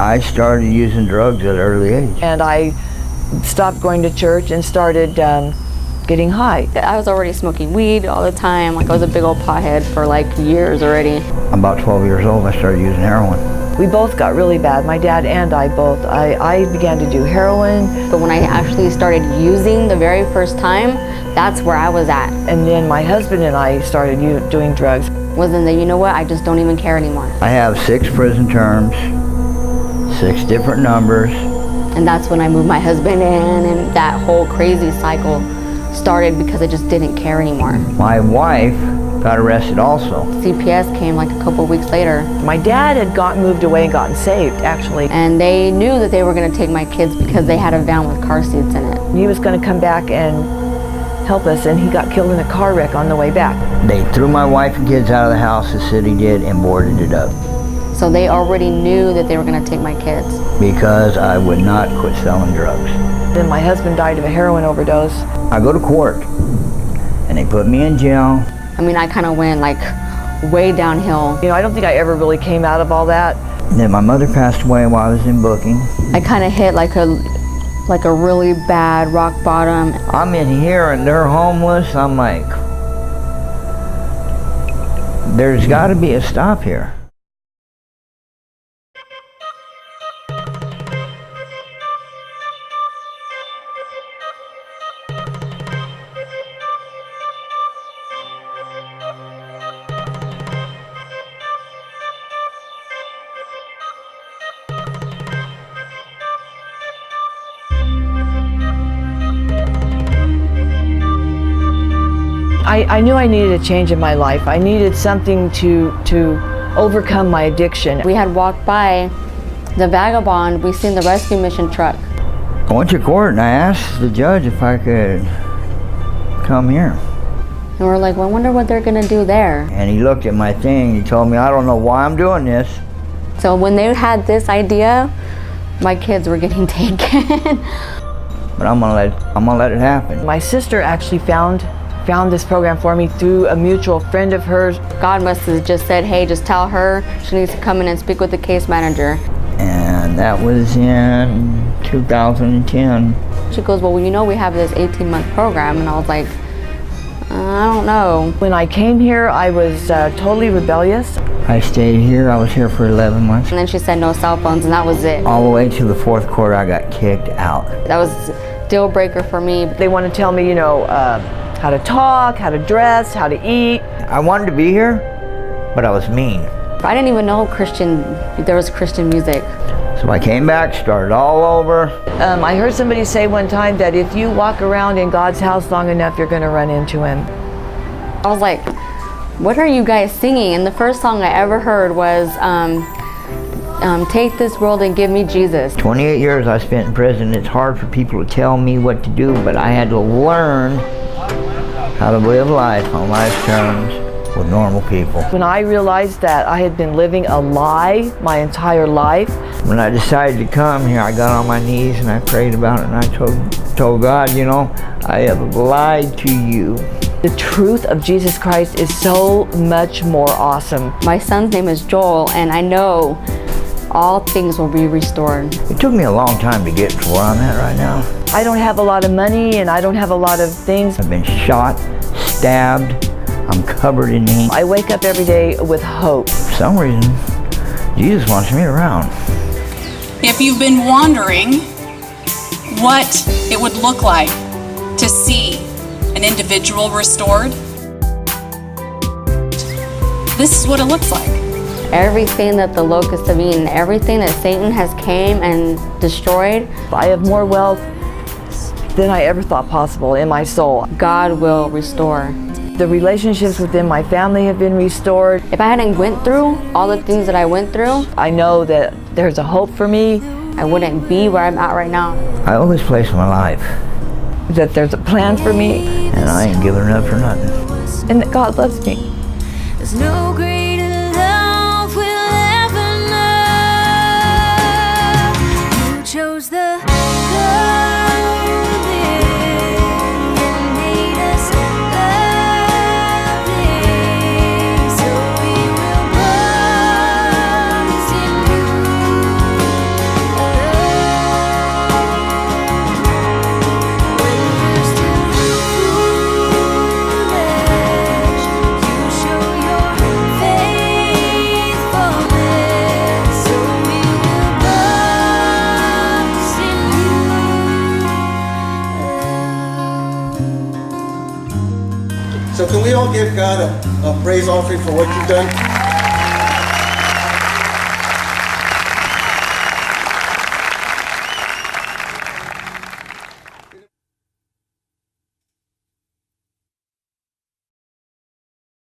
I started using drugs at an early age. And I stopped going to church and started getting high. I was already smoking weed all the time. Like I was a big old pothead for like years already. About 12 years old, I started using heroin. We both got really bad, my dad and I both. I began to do heroin. But when I actually started using the very first time, that's where I was at. And then my husband and I started doing drugs. Wasn't that, you know what, I just don't even care anymore. I have 6 prison terms, 6 different numbers. And that's when I moved my husband in, and that whole crazy cycle started because I just didn't care anymore. My wife got arrested also. CPS came like a couple weeks later. My dad had moved away and gotten saved, actually. And they knew that they were going to take my kids because they had a van with car seats in it. He was going to come back and help us, and he got killed in a car wreck on the way back. They threw my wife and kids out of the house, the city did, and boarded it up. So they already knew that they were going to take my kids. Because I would not quit selling drugs. Then my husband died of a heroin overdose. I go to court, and they put me in jail. I mean, I kind of went like way downhill. You know, I don't think I ever really came out of all that. And then my mother passed away while I was in booking. I kind of hit like a really bad rock bottom. I'm in here and they're homeless. I'm like, there's got to be a stop here. I knew I needed a change in my life. I needed something to overcome my addiction. We had walked by the Vagabond. We seen the rescue mission truck. I went to court and I asked the judge if I could come here. And we're like, well, I wonder what they're gonna do there. And he looked at my thing and he told me, I don't know why I'm doing this. So when they had this idea, my kids were getting taken. But I'm gonna let it happen. My sister actually found this program for me through a mutual friend of hers. God must have just said, hey, just tell her she needs to come in and speak with the case manager. And that was in 2010. She goes, well, you know we have this 18-month program. And I was like, I don't know. When I came here, I was totally rebellious. I stayed here. I was here for 11 months. And then she said no cell phones, and that was it. All the way to the 4th quarter, I got kicked out. That was a deal breaker for me. They want to tell me, you know, how to talk, how to dress, how to eat. I wanted to be here, but I was mean. I didn't even know there was Christian music. So I came back, started all over. I heard somebody say one time that if you walk around in God's house long enough, you're going to run into him. I was like, what are you guys singing? And the first song I ever heard was Take This World and Give Me Jesus. 28 years I spent in prison. It's hard for people to tell me what to do, but I had to learn how to live life on life's terms with normal people. When I realized that I had been living a lie my entire life. When I decided to come here, I got on my knees and I prayed about it, and I told God, you know, I have lied to you. The truth of Jesus Christ is so much more awesome. My son's name is Joel, and I know all things will be restored. It took me a long time to get to where I'm at right now. I don't have a lot of money and I don't have a lot of things. I've been shot, stabbed, I'm covered in ink. I wake up every day with hope. For some reason, Jesus wants me around. If you've been wondering what it would look like to see an individual restored, this is what it looks like. Everything that the locusts have eaten, everything that Satan has came and destroyed. I have more wealth than I ever thought possible in my soul. God will restore. The relationships within my family have been restored. If I hadn't went through all the things that I went through, I know that there's a hope for me. I wouldn't be where I'm at right now. I owe this place my life. That there's a plan for me. And I ain't giving it up for nothing. And that God loves me. There's no greater love we'll ever know. You chose the all give God a praise offering for what you've done?